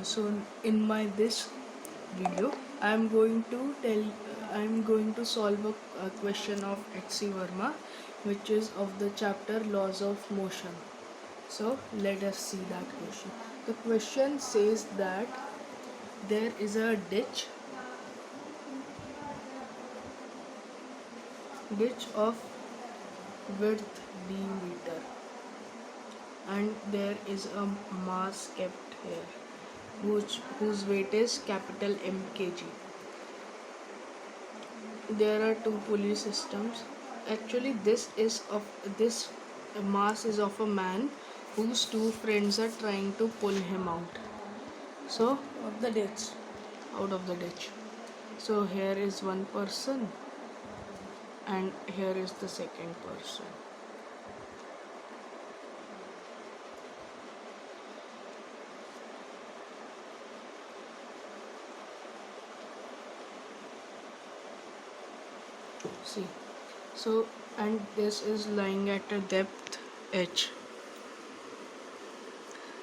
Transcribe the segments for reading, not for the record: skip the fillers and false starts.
So in my this video, I am going to solve a question of H.C. Verma, which is of the chapter Laws of Motion. So let us see that question. The question says that there is a ditch of width d meter, and there is a mass kept here whose weight is capital M kg. There are two pulley systems. Actually, this mass is of a man whose two friends are trying to pull him out. So of the ditch. out of the ditch. So here is one person, and here is the second person. See, so and this is lying at a depth h.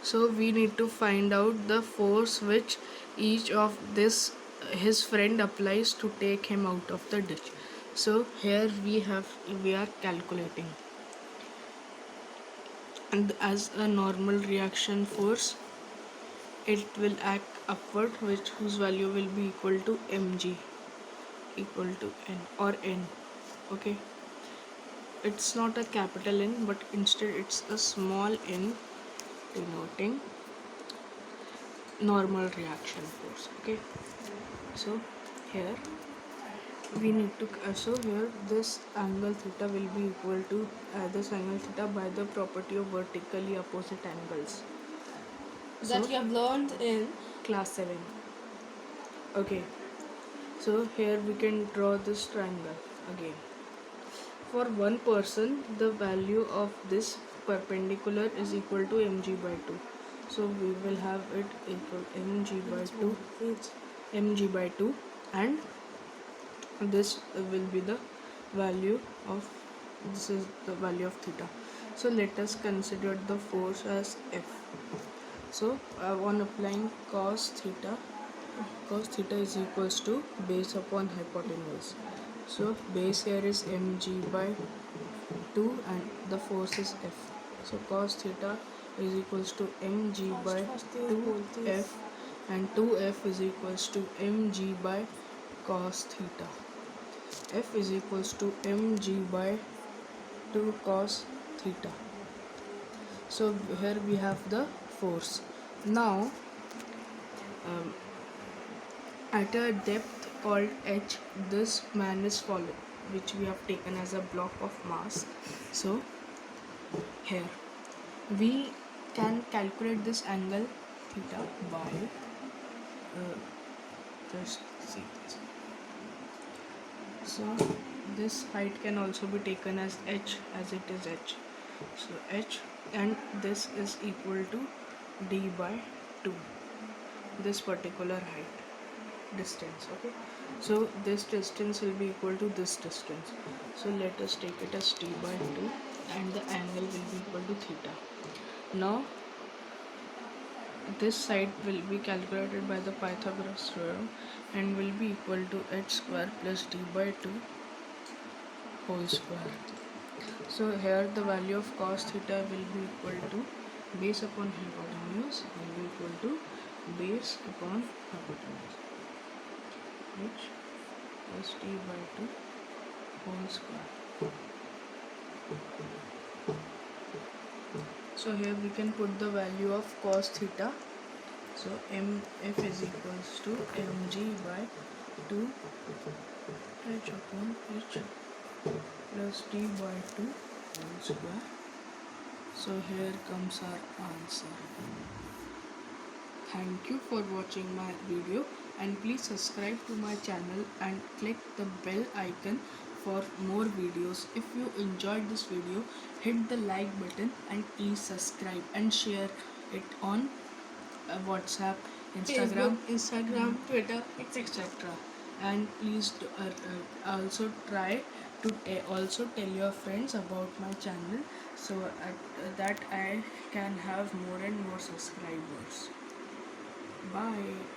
So we need to find out the force which each of this his friend applies to take him out of the ditch. So here we are calculating, and as a normal reaction force, it will act upward, whose value will be equal to mg equal to n or n. Okay, it's not a capital N, but instead it's a small n, denoting normal reaction force. Okay, so here we need to so here this angle theta will be equal to this angle theta by the property of vertically opposite angles That you have learned in class 7. Okay, so here we can draw this triangle again. For one person, the value of this perpendicular is equal to mg by 2. So we will have it equal mg by 2, and this will be the value of this is the value of theta. So let us consider the force as F. So on applying cos theta is equals to base upon hypotenuse. So base here is mg by 2 and the force is F. So cos theta is equals to mg by 2f, and 2f is equals to mg by cos theta. F is equals to mg by 2 cos theta. So here we have the force. Now at a depth called h, this man is falling, which we have taken as a block of mass. So here we can calculate this angle theta by just see this. So this height can also be taken as h, as it is h. So h, and this is equal to d by 2, this particular height distance. Okay, so this distance will be equal to this distance. So let us take it as d by 2, and the angle will be equal to theta. Now this side will be calculated by the Pythagoras theorem and will be equal to h square plus d by 2 whole square. So here the value of cos theta will be equal to base upon hypotenuse will be equal to base upon hypotenuse, h plus d by 2 whole square. So here we can put the value of cos theta. So F is equals to mg by 2 h upon h plus d by 2 whole square. So here comes our answer. Thank you for watching my video, and please subscribe to my channel and click the bell icon for more videos. If you enjoyed this video, hit the like button and please subscribe and share it on WhatsApp, Instagram, Twitter, etc. etc. And please also try to also tell your friends about my channel, so that I can have more and more subscribers. Bye.